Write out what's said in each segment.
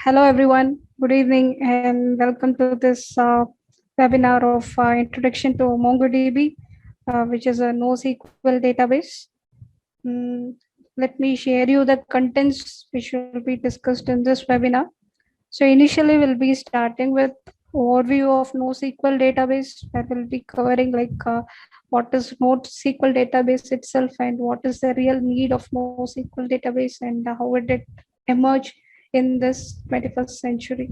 Hello, everyone. Good evening, and welcome to this webinar of Introduction to MongoDB, which is a NoSQL database. Mm, Let me share you the contents which will be discussed in this webinar. So initially, we'll be starting with overview of NoSQL database, where we'll be covering what is NoSQL database itself and what is the real need of NoSQL database and how it did emerge in this 21st century.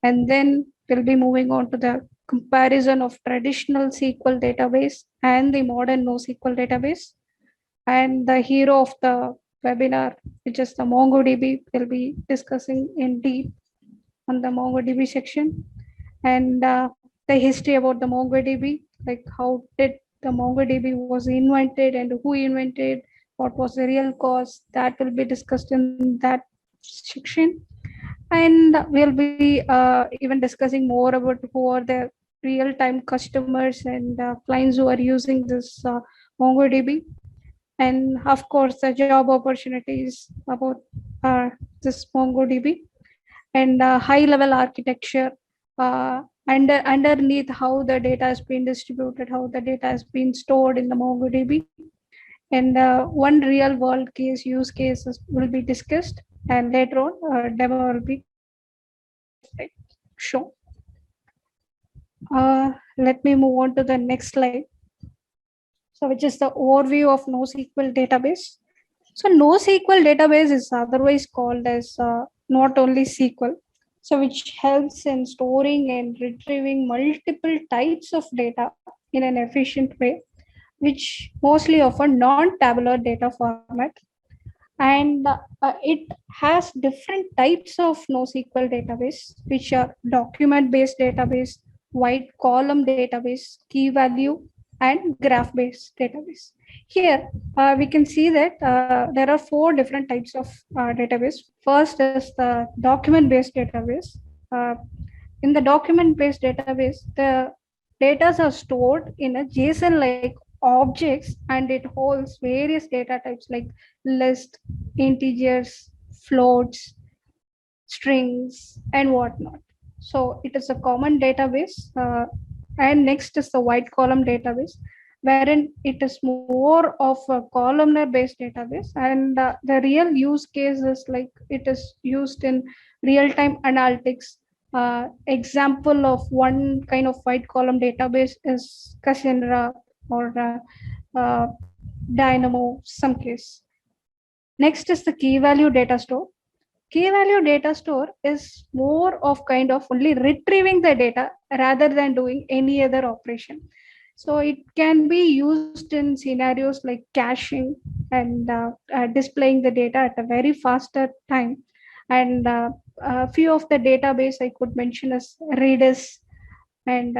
And then we'll be moving on to the comparison of traditional SQL database and the modern NoSQL database. And the hero of the webinar, which is the MongoDB, will be discussing in deep on the MongoDB section, and the history about the MongoDB, like how did the MongoDB was invented and who invented, what was the real cause, that will be discussed in that section. And we'll be even discussing more about who are the real-time customers and clients who are using this MongoDB, and of course the job opportunities about this MongoDB, and high-level architecture underneath how the data has been distributed, how the data has been stored in the MongoDB, and one real-world case use cases will be discussed, and later on demo will be shown. Let me move on to the next slide. So, which is the overview of NoSQL database. So, NoSQL database is otherwise called as not only SQL, so which helps in storing and retrieving multiple types of data in an efficient way, which mostly offer non-tabular data format. And it has different types of NoSQL database, which are document-based database, white column database, key value, and graph-based database. Here, we can see that there are four different types of database. First is the document-based database. Uh, in the document-based database, the data are stored in a JSON-like objects, and it holds various data types like list, integers, floats, strings, and whatnot. So it is a common database. And next is the white column database, wherein it is more of a columnar based database. And the real use case is like it is used in real time analytics. Example of one kind of white column database is Cassandra or Dynamo, some case. Next is the key value data store. Key value data store is more of kind of only retrieving the data rather than doing any other operation. So it can be used in scenarios like caching and displaying the data at a very faster time. And a few of the database I could mention is Redis and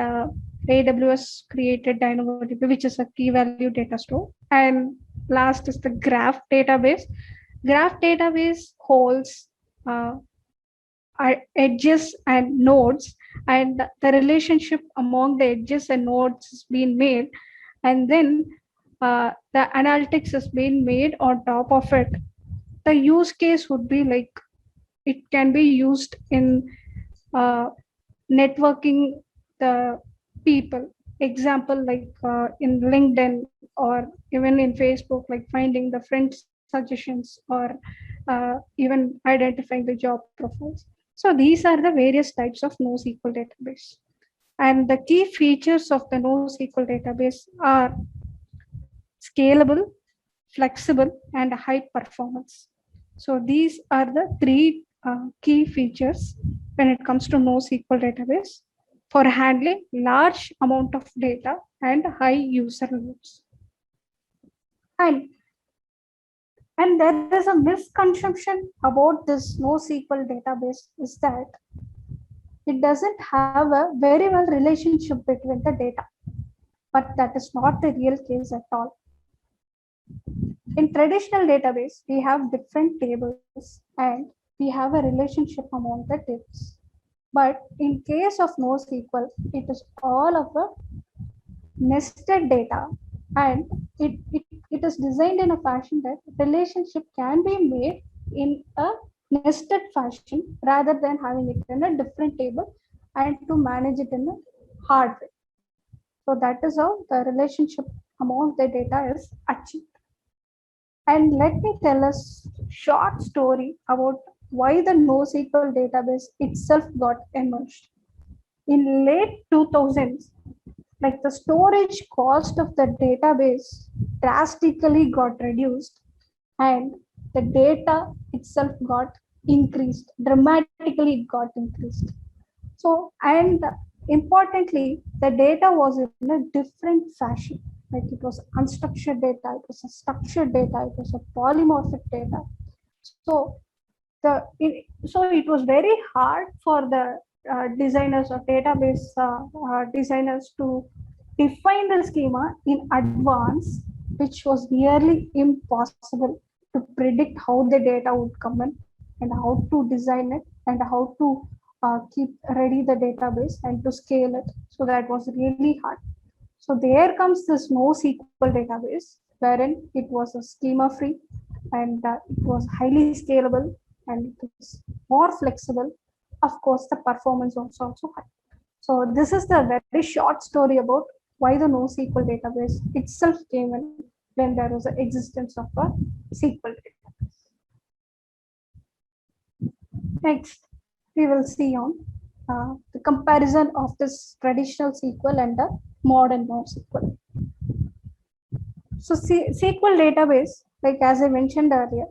AWS created DynamoDB, which is a key value data store. And last is the graph database. Graph database holds uh, edges and nodes, and the relationship among the edges and nodes is being made, and then the analytics is being made on top of it. The use case would be like it can be used in uh, networking the people. Example like in LinkedIn or even in Facebook, like finding the friend suggestions or even identifying the job profiles. So these are the various types of NoSQL database. And the key features of the NoSQL database are scalable, flexible, and high performance. So these are the three key features when it comes to NoSQL database for handling large amount of data and high user loads. And, and there is a misconception about this NoSQL database is that it doesn't have a very well relationship between the data, but that is not the real case at all. In traditional database, we have different tables and we have a relationship among the tables. But in case of NoSQL, it is all of a nested data, and it is designed in a fashion that relationship can be made in a nested fashion rather than having it in a different table and to manage it in a hard way. So that is how the relationship among the data is achieved. And let me tell a short story about why the NoSQL database itself got emerged. In late 2000s, like the storage cost of the database drastically got reduced and the data itself got increased dramatically. It got increased. So, and importantly, the data was in a different fashion. Like it was unstructured data, it was a structured data, it was a polymorphic data. So so it was very hard for the designers or database designers to define the schema in advance, which was nearly impossible to predict how the data would come in and how to design it and how to keep ready the database and to scale it. So that was really hard. So there comes this NoSQL database, wherein it was a schema free and it was highly scalable and it was more flexible. Of course, the performance was also high. So this is the very short story about why the NoSQL database itself came in when there was an existence of a SQL database. Next, we will see on the comparison of this traditional SQL and the modern NoSQL. So SQL database, like as I mentioned earlier,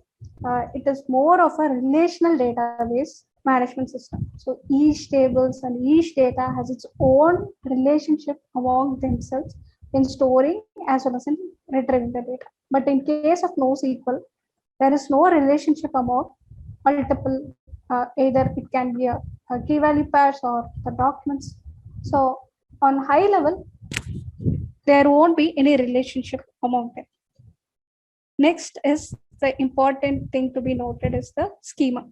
it is more of a relational database management system. So each tables and each data has its own relationship among themselves in storing as well as in retrieving the data. But in case of NoSQL, there is no relationship among multiple, either it can be a key value pairs or the documents. So on high level, there won't be any relationship among them. Next is the important thing to be noted is the schema.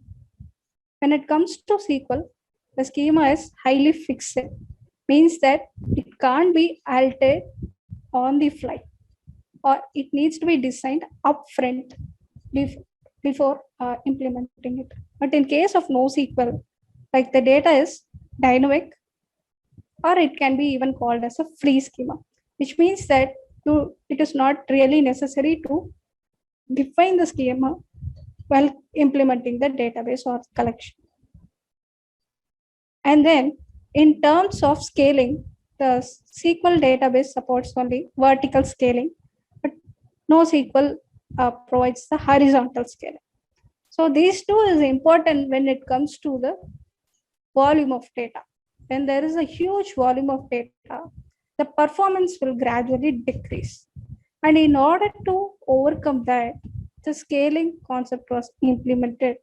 When it comes to SQL, the schema is highly fixed, means that it can't be altered on the fly or it needs to be designed upfront before implementing it. But in case of NoSQL, like the data is dynamic or it can be even called as a free schema, which means that it is not really necessary to define the schema while implementing the database or collection. And then in terms of scaling, the SQL database supports only vertical scaling, but NoSQL provides the horizontal scaling. So these two is important when it comes to the volume of data. When there is a huge volume of data, the performance will gradually decrease. And in order to overcome that, the scaling concept was implemented.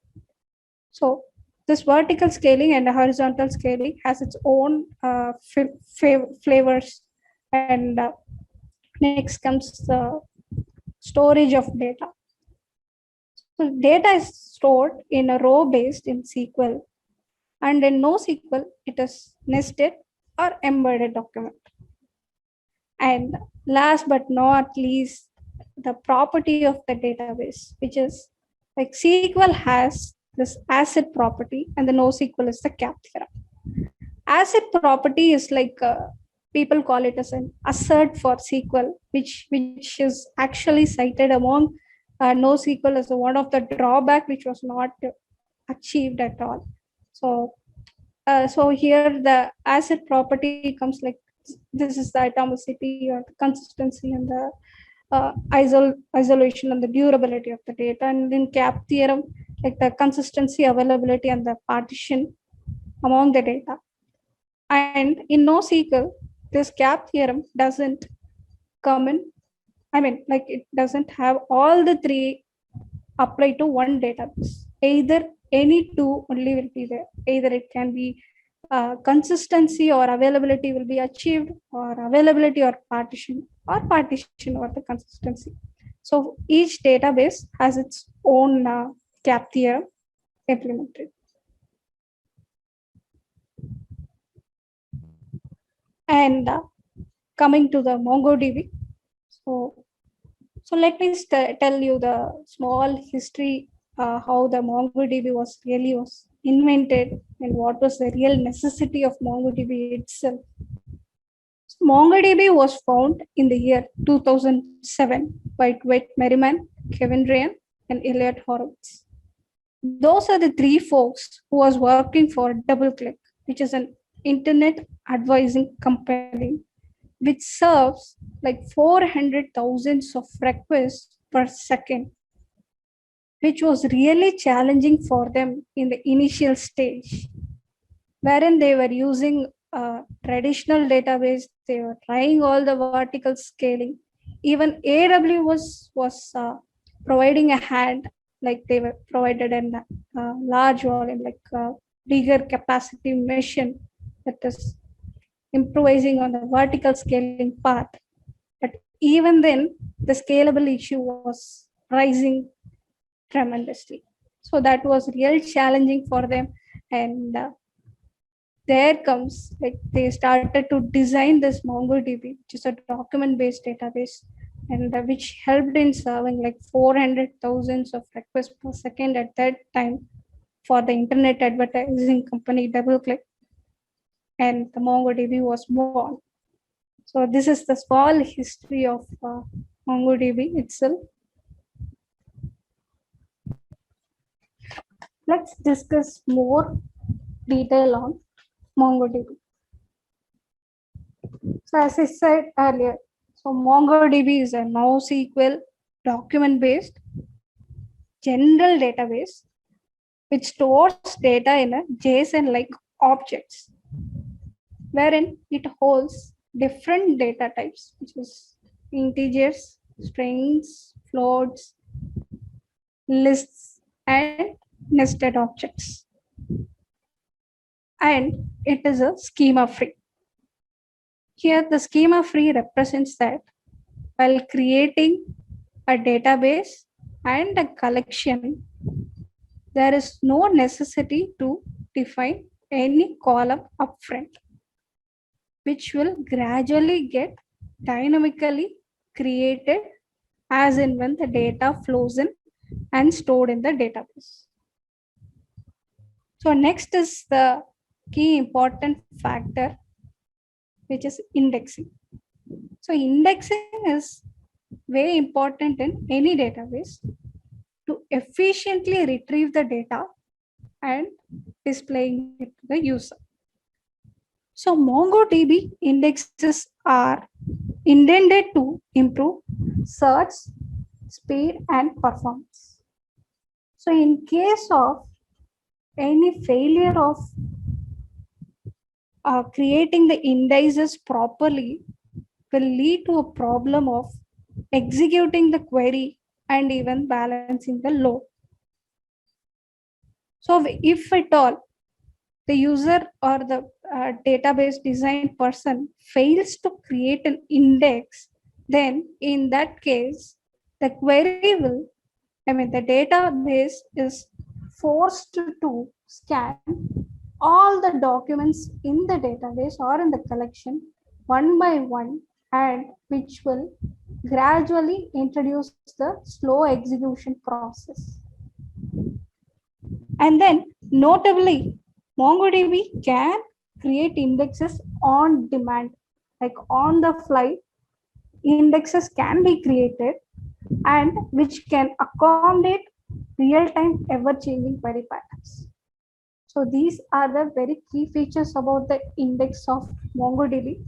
So this vertical scaling and horizontal scaling has its own flavors. And next comes the storage of data. So data is stored in a row based in SQL, and in NoSQL, it is nested or embedded document. And last but not least, the property of the database, which is like SQL has this ACID property and the NoSQL is the CAP theorem. ACID property is like people call it as an assert for SQL, which is actually cited among NoSQL as one of the drawback which was not achieved at all. So here the ACID property comes like this is the atomicity or the consistency and the isolation and the durability of the data. And in CAP theorem, like the consistency, availability, and the partition among the data. And in NoSQL, this CAP theorem doesn't come in. I mean, like it doesn't have all the three apply to one database. Either any two only will be there. Either it can be consistency or availability will be achieved, or availability or partition or the consistency. So each database has its own CAP theorem implemented. And coming to the MongoDB. So let me tell you the small history how the MongoDB was invented and what was the real necessity of MongoDB itself. So MongoDB was found in the year 2007 by Dwight Merriman, Kevin Ryan, and Elliot Horowitz. Those are the three folks who was working for DoubleClick, which is an internet advising company which serves like 400,000 of requests per second, which was really challenging for them in the initial stage, wherein they were using a traditional database, they were trying all the vertical scaling. Even AWS was providing a hand, like they were provided a large volume, like a bigger capacity machine that is improvising on the vertical scaling path. But even then, the scalable issue was rising tremendously. So that was real challenging for them. And there comes, like they started to design this MongoDB, which is a document-based database, and which helped in serving like 400,000 of requests per second at that time for the internet advertising company DoubleClick. And the MongoDB was born. So this is the small history of MongoDB itself. Let's discuss more detail on MongoDB. So as I said earlier, so MongoDB is a NoSQL document-based general database which stores data in a JSON-like objects, wherein it holds different data types, which is integers, strings, floats, lists, and nested objects. And it is a schema-free. Here, the schema-free represents that while creating a database and a collection, there is no necessity to define any column upfront, which will gradually get dynamically created as and when the data flows in and stored in the database. So next is the key important factor, which is indexing. So indexing is very important in any database to efficiently retrieve the data and displaying it to the user. So MongoDB indexes are intended to improve search speed and performance. So in case of any failure of creating the indices properly will lead to a problem of executing the query and even balancing the load. So if at all the user or the database design person fails to create an index, then in that case, the query will, the database is forced to scan all the documents in the database or in the collection one by one, and which will gradually introduce the slow execution process. And then notably, MongoDB can create indexes on demand, like on the fly. Indexes can be created and which can accommodate real-time ever-changing query patterns. So these are the very key features about the index of MongoDB.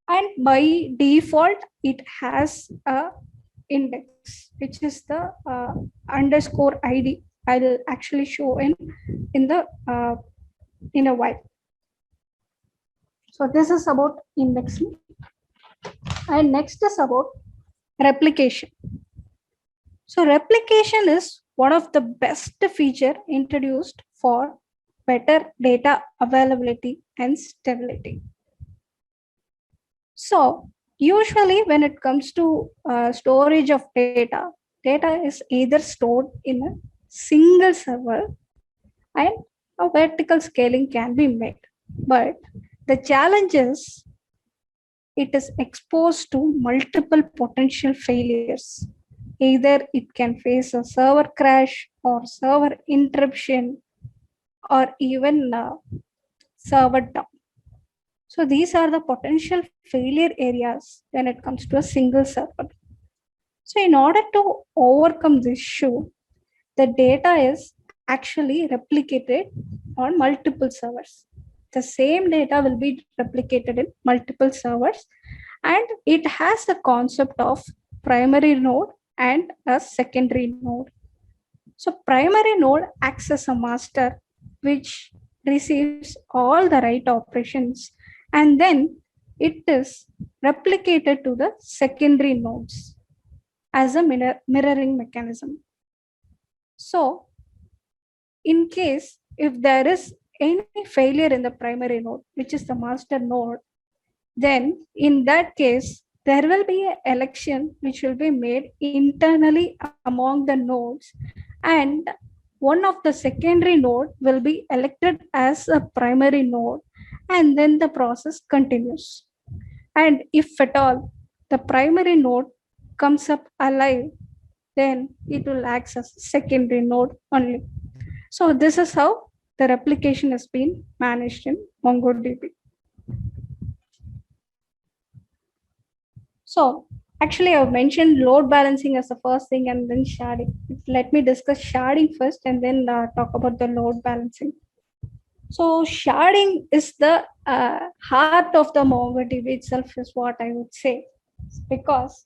And by default, it has a index, which is the underscore ID. I'll actually show in a while. So this is about indexing. And next is about replication. So replication is one of the best feature introduced for better data availability and stability. So usually when it comes to storage of data, data is either stored in a single server and a vertical scaling can be made. But the challenge is it is exposed to multiple potential failures Either it can face a server crash or server interruption or even server down. So these are the potential failure areas when it comes to a single server. So in order to overcome this issue, the data is actually replicated on multiple servers. The same data will be replicated in multiple servers, and it has the concept of primary node and a secondary node. So primary node acts as a master which receives all the right operations, and then it is replicated to the secondary nodes as a mirroring mechanism. So in case if there is any failure in the primary node, which is the master node, then in that case, there will be an election which will be made internally among the nodes, and one of the secondary node will be elected as a primary node, and then the process continues. And if at all the primary node comes up alive, then it will act as secondary node only. So this is how the replication has been managed in MongoDB. So actually I've mentioned load balancing as the first thing and then sharding. Let me discuss sharding first and then talk about the load balancing. So sharding is the heart of the MongoDB itself is what I would say, because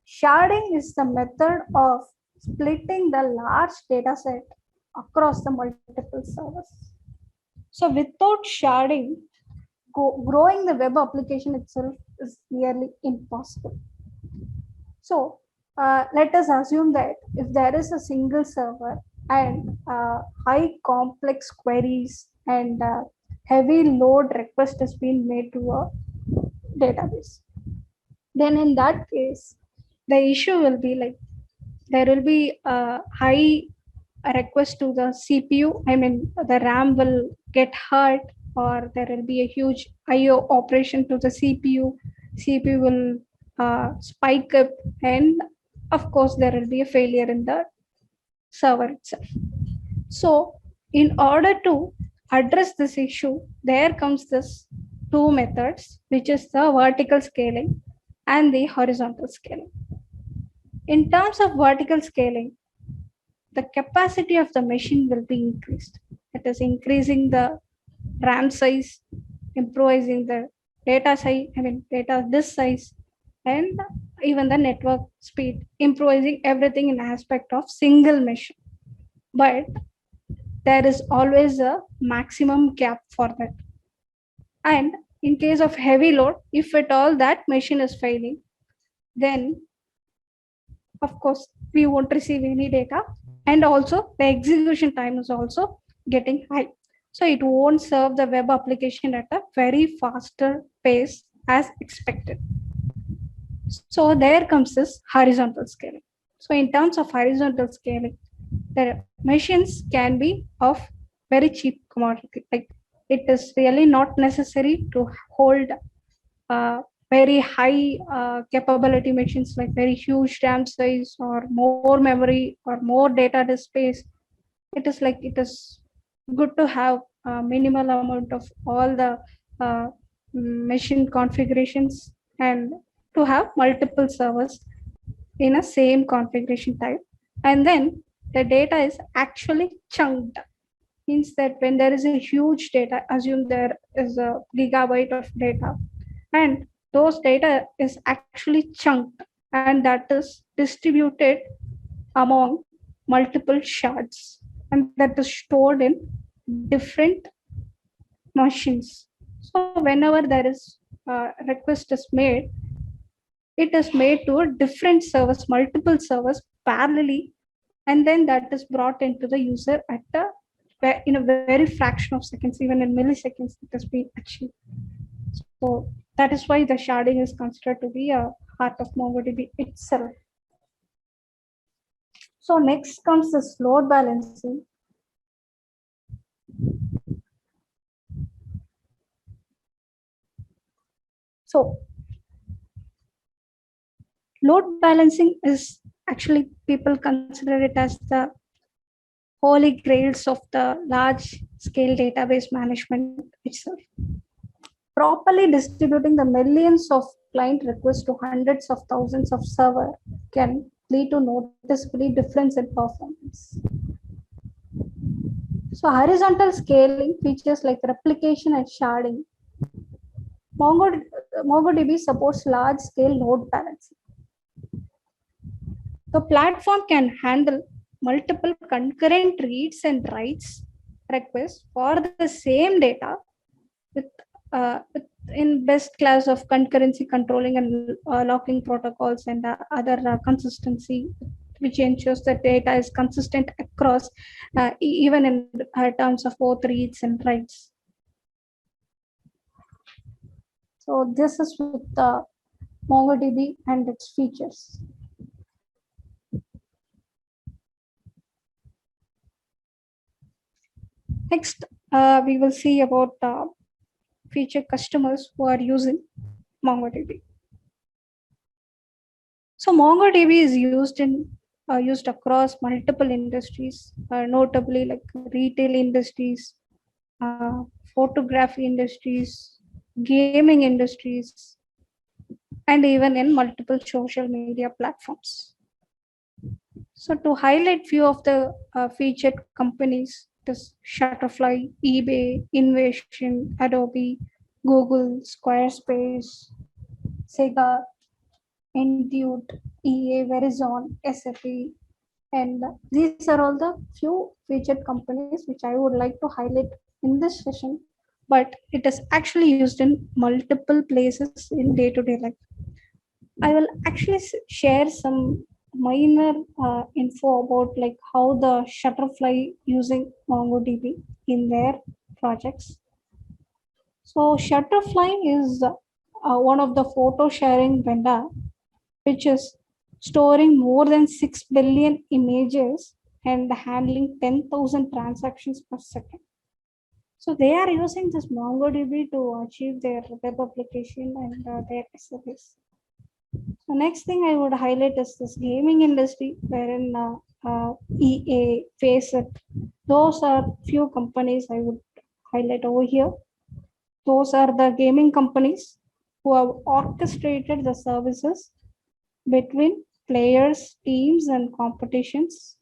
sharding is the method of splitting the large data set across the multiple servers. So without sharding, growing the web application itself is nearly impossible. So let us assume that if there is a single server and high complex queries and heavy load request has been made to a database, then in that case, the issue will be like there will be a high request to the CPU. I mean, the RAM will get hurt, or there will be a huge IO operation to the CPU. CPU will spike up, and of course, there will be a failure in the server itself. So, in order to address this issue, there comes this two methods, which is the vertical scaling and the horizontal scaling. In terms of vertical scaling, the capacity of the machine will be increased. It is increasing the RAM size, improvising the data size, data disk size, and even the network speed, improvising everything in aspect of single machine. But there is always a maximum cap for that. And in case of heavy load, if at all that machine is failing, then of course we won't receive any data, and also the execution time is also getting high, so it won't serve the web application at a very faster pace as expected. So there comes this horizontal scaling. So in terms of horizontal scaling, the machines can be of very cheap commodity, like it is really not necessary to hold very high capability machines, like very huge RAM size or more memory or more data disk space. It is like it is good to have a minimal amount of all the machine configurations and to have multiple servers in a same configuration type. And then the data is actually chunked. Means that when there is a huge data, assume there is a gigabyte of data, and those data is actually chunked, and that is distributed among multiple shards, and that is stored in different machines. So whenever there is a request is made, it is made to a different servers, multiple servers parallelly, and then that is brought into the user at a in a very fraction of seconds, even in milliseconds, it has been achieved. So that is why the sharding is considered to be a heart of MongoDB itself. So next comes this load balancing. So load balancing is Actually, people consider it as the holy grails of the large scale database management itself. Properly distributing the millions of client requests to hundreds of thousands of server can lead to noticeably difference in performance. So horizontal scaling features like replication and sharding. MongoDB supports large scale load balancing. The platform can handle multiple concurrent reads and writes requests for the same data with, in best class of concurrency controlling and locking protocols and other consistency, which ensures that data is consistent across even in terms of both reads and writes. So this is with MongoDB and its features. Next, we will see about future customers who are using MongoDB. So MongoDB is used across multiple industries, notably like retail industries, photography industries, gaming industries, and even in multiple social media platforms. So to highlight few of the featured companies, this Shutterfly, eBay, Innovation, Adobe, Google, Squarespace, Sega, Intuit, EA, Verizon, SAP, and these are all the few featured companies which I would like to highlight in this session, but it is actually used in multiple places in day-to-day life. I will actually share some minor info about like how the Shutterfly using MongoDB in their projects. So Shutterfly is one of the photo sharing vendor which is storing more than 6 billion images and handling 10,000 transactions per second. So they are using this MongoDB to achieve their web application and their SLAs. So next thing I would highlight is this gaming industry, wherein EA, Faceit, those are few companies I would highlight over here. Those are the gaming companies who have orchestrated the services between players, teams, and competitions,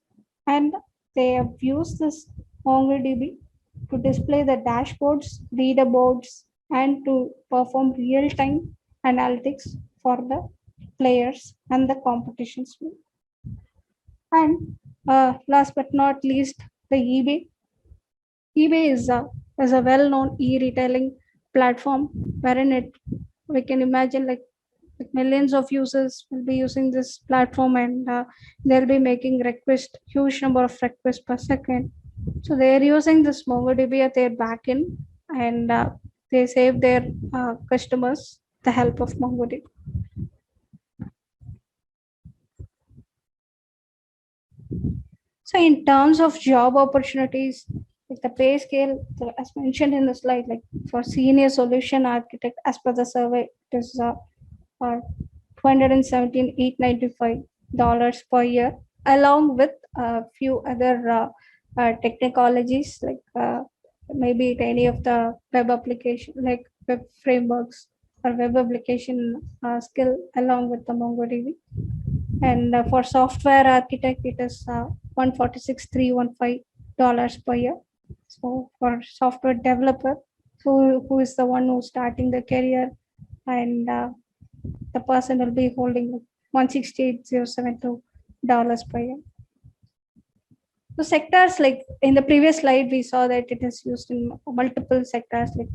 and they have used this MongoDB to display the dashboards, leaderboards, and to perform real-time analytics for the players and the competitions. And last but not least, the eBay. eBay is a well-known e-retailing platform wherein we can imagine like millions of users will be using this platform, and they'll be making huge number of requests per second. So they're using this MongoDB at their backend, and they save their customers the help of MongoDB. So in terms of job opportunities, like the pay scale, as mentioned in the slide, like for senior solution architect, as per the survey, it is $217,895 per year, along with a few other technologies like maybe any of the web application, like web frameworks or web application skill along with the MongoDB. And for software architect, it is $146,315 per year. So for software developer, who is the one who's starting the career, and the person will be holding $168,072 per year. So sectors, like in the previous slide, we saw that it is used in multiple sectors like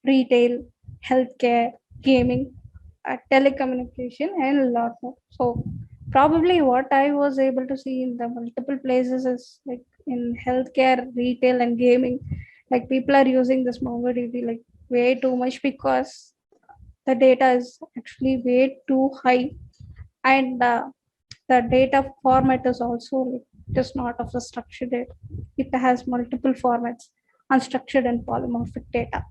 retail, healthcare, gaming, telecommunication, and a lot more. So probably what I was able to see in the multiple places is like in healthcare, retail, and gaming, like people are using this MongoDB like way too much because the data is actually way too high, and the data format is also like, it is not of the structured data. It has multiple formats, unstructured and polymorphic data.